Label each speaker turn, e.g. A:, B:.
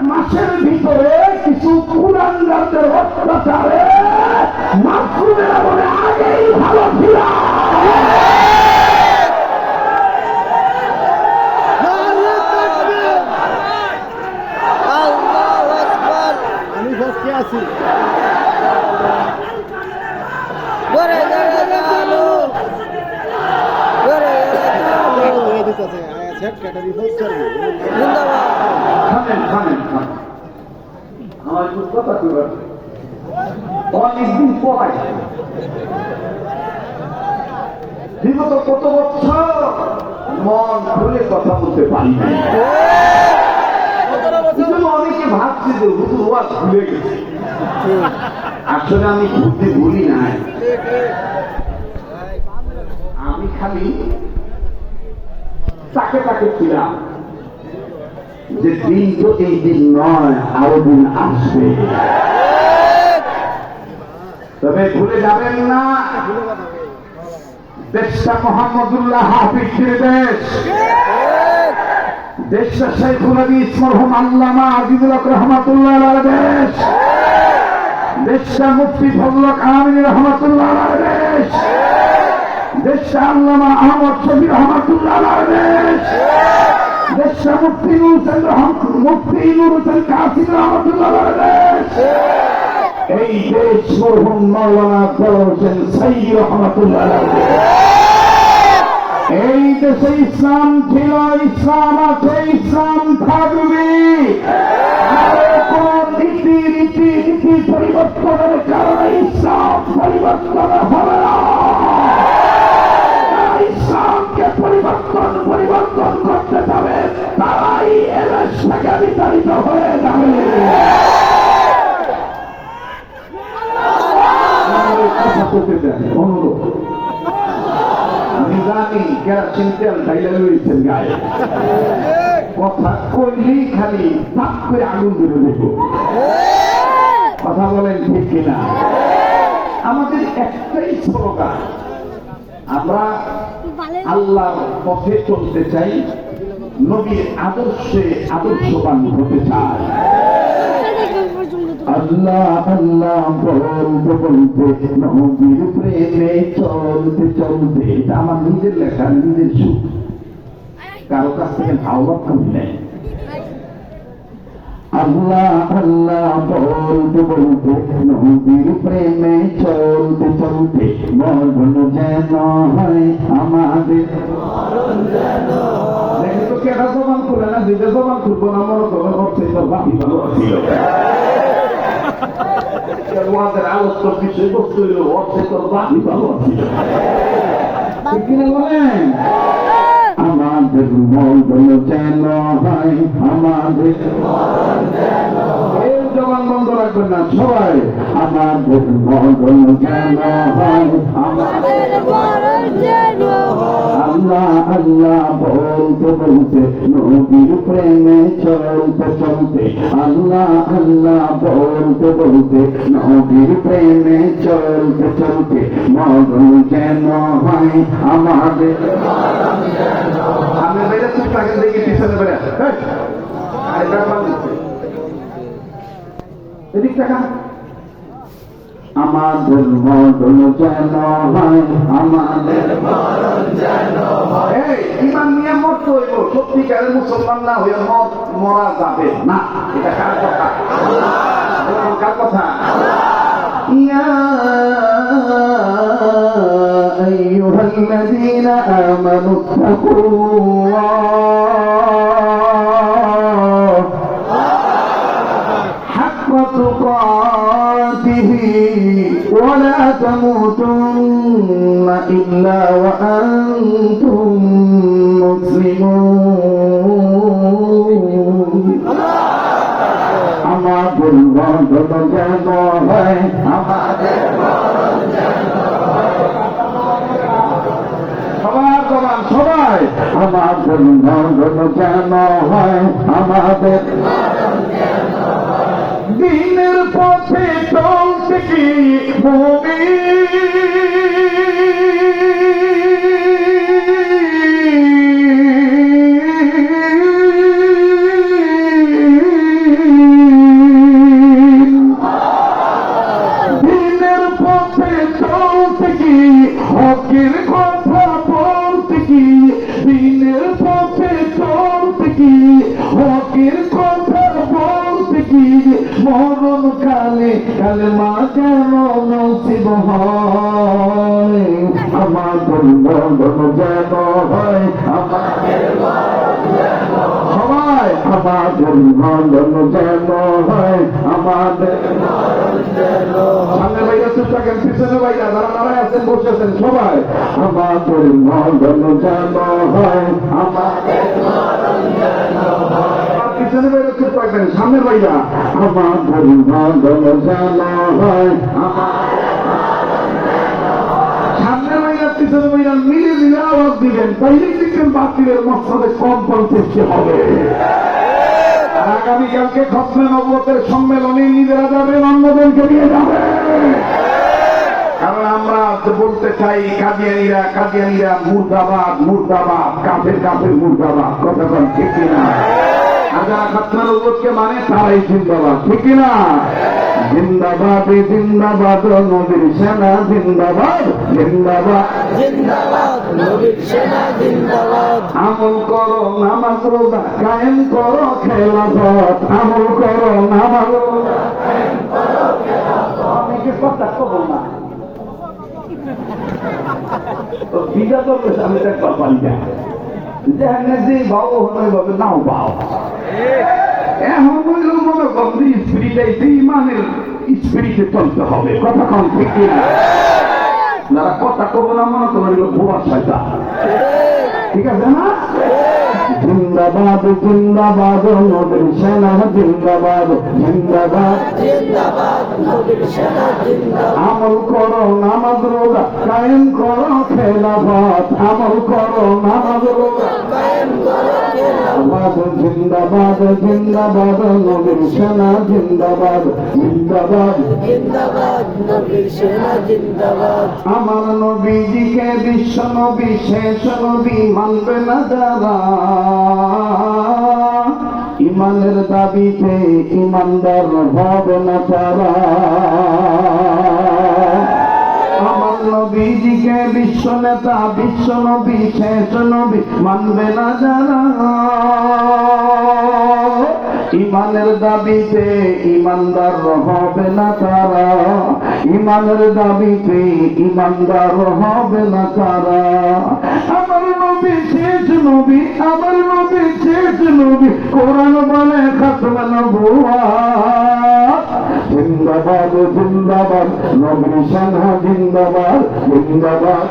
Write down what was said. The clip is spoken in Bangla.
A: মাসের ভিতরে কিছু কুরাঙ্গারদের অত্যাচারে মাসুমেরা বলে আগেই ভালো ছিল।
B: আমি পক্ষে আছি।
A: অনেকদিন পড়াই বিগত কত বছর মন খুলে কথা বলতে পারি না। অনেকে ভাবছে যে হুজুর ওয়াজ ভুলে গেছে। আসলে আমি ঘুরতে ভুলি নাই, আমি খালি তাকে তাকে ছিলাম যে দিন তো এই দিন নয়, আরো দিন আসবে। তবে ভুলে যাবেন না, দেশটা মোহাম্মদুল্লাহ হাফিজের দেশ, দেশটা শাইখুল হাদিস মরহুম আল্লামা আজিজুল হক রহমাতুল্লাহর দেশ, দেশটা মুফতি ফজল হক আমিন রহমাতুল্লাহর দেশ, দেশটা আল্লামা আহমদ শফি রহমাতুল্লাহর দেশ, দেশটা মুফতি নুর হোসেন কাসিম রহমাতুল্লাহর দেশ, এই দেশ মরহুম মাওলানা গোলাম হোসেন সাইয়্যিদ রহমাতুল্লাহর দেশ। এই দেশে ইসলাম ছিল, ইসলাম আছে, ইসলাম থাকবে। কোন নীতি পরিবর্তনের কারণে ইসলাম পরিবর্তন হবে না। ইসলামকে পরিবর্তন করতে যাবে, তারাই এদেশ থেকে বিতাড়িত হয়ে যাবে। অনুরোধ, আমি জানি কেরাসিন তেল ঢাইলা লইছেন গায়ে, কথা কইলেই খালি তাপ করে আগুন ধরে দেব। কথা বলেন ঠিক কিনা? আমাদের একটাই স্লোগান, আমরা আল্লাহর পথে চলতে চাই, নবীর আদর্শে আদর্শবান হতে চাই। আল্লাহ আল্লাহ বলতে বলতে নবীর প্রেমে চলতে চলতে, এটা আমার নিজের লেখা, নিজের সুখ, কারো কাছ থেকে ভাওয়া করি নাই। আল্লাহ আল্লাহ বলতে বলতে নবীর প্রেমে চলতে চলতে মরণ যেন হয় আমাদের। দেখি তো কেটা জবান খুলে না, যেটা জবান খুলবো না মনে করো হচ্ছে তো বাকি ভালো ছিল। ওয়াদের আলোচ্য বিষয়বস্তু হইল হচ্ছে তো বাকি ভালো ছিল। ঠিক কিনা বলেন? আমাদের মরণ যেন হয় আমাদের, এই জবান বন্ধ রাখবেন না সবাই। আমাদের মরণ যেন হয় আমাদের, আল্লাহ আল্লাহ বলতে বলতে নবীর প্রেমে চলতে চলতে, আল্লাহ আল্লাহ বলতে বলতে নবীর প্রেমে চলতে চলতে মরণ যেন হয় আমাদের। আমি বেড়ে তুই তাকে দেখি পিছনে বেড়ে এদিক টাকা। আমাদের মরণ যেন হয় আমাদের, ইমান নিয়ে মরতে হইব। সত্যিকারের মুসলমান না হয়ে মরা যাবে না। এটা কার কথা? কার কথা? ইয়া আইয়ুহাল্লাযীনা আমানু তাকুল্লাহ হাক্কা তুকাতিহি ওয়া লা তামুতুন্না ইল্লা ওয়া আনতুম মুসলিমুন। আমাদের মরণ যেন হয় আমাদের, সবার জবান সবাই, আমাদের মরণ যেন হয় আমাদের। দিনের পথে চলতে কি মুমিন কি মরণ কালে কালেমা কেন নসিব হয় আমাদের মরণ যেন হয় আমাদের সবাই আমাদের মরণ যেন হয় আমাদের সামনে ভাইয়া চুপ থাকেন পিছনে ভাইয়া যারা দাঁড়ায় আছেন বসে আছেন সবাই আমাদের মরণ যেন হয় আমাদের পিছনে ভাইয়া চুপ থাকবেন সামনে ভাইয়া আমাদের মরণ যেন হয় সামনে ভাইয়া পিছনে ভাইয়া মিলে মিলে আওয়াজ দিবেন তাইলে দেখবেন বাতিলের মসজিদে কম্পন সৃষ্টি হবে। আগামীকালকে খতমে নবুয়তের সম্মেলনে নিজেরা যাবেন অন্যদেরকে নিয়ে যাবেন, কারণ আমরা বলতে চাই কাদিয়ানীরা মুর্দাবাদ মুর্দাবাদ কাফের কাফের মুর্দাবাদ কথা বল ঠিক কিনা? আর যারা খতমে নবুয়তকে মানে তারাই জিন্দাবাদ ঠিক কিনা? জিন্দাবাদ জিন্দাবাদ নবীর সেনা জিন্দাবাদ জিন্দাবাদ
B: জিন্দাবাদ নবীর সেনা জিন্দাবাদ।
A: আমল করো নামাজ রোজা কায়েম করো খেলাফত আমল করো নামাজ রোজা কায়েম করো খেলাফত। অনেকে কথা কব না তো বিজা তো আমি একটা পাই না যেখানে যে বাবু হতে হবে নাও বাও এখন বলল মনে করি স্পিরিট আইতে ইমানের স্পিরিটে চলতে হবে কথা কম ঠিক না? যারা কথা কব না মনে করো ভুয়া শয়তান ঠিক আছে না? জিন্দাবাদ জিন্দাবাদ নবীর সেনা জিন্দাবাদ জিন্দাবাদ
B: জিন্দাবাদ নবীর সেনা জিন্দাবাদ।
A: আমল করো নামাজ রোজা কায়েম করো খেলাফত আমল করো নামাজ রোজা
B: কায়েম করো খেলাফত।
A: জিন্দাবাদ জিন্দাবাদ নবীর সেনা জিন্দাবাদ জিন্দাবাদ
B: জিন্দাবাদ নবীর সেনা জিন্দাবাদ।
A: আমার নবীজিকে বিশ্ব নবী শেষ নবী মানবে না যারা ইমানের দাবিতে ইমানদার হবে না তারা। আমার নবীজিকে বিশ্ব নেতা বিশ্ব নবী শেষ নবী মানবে না যারা ইমানের দাবিতে ইমানদার হবে না তারা ইমানের দাবিতে ইমানদার হবে না তারা। আমার নবী শেষ নবী আমার নবী শেষ নবী কোরআন বলে খতমে নবুওয়াত জিন্দাবাদ জিন্দাবাদ নবী সেনা জিন্দাবাদ জিন্দাবাদ।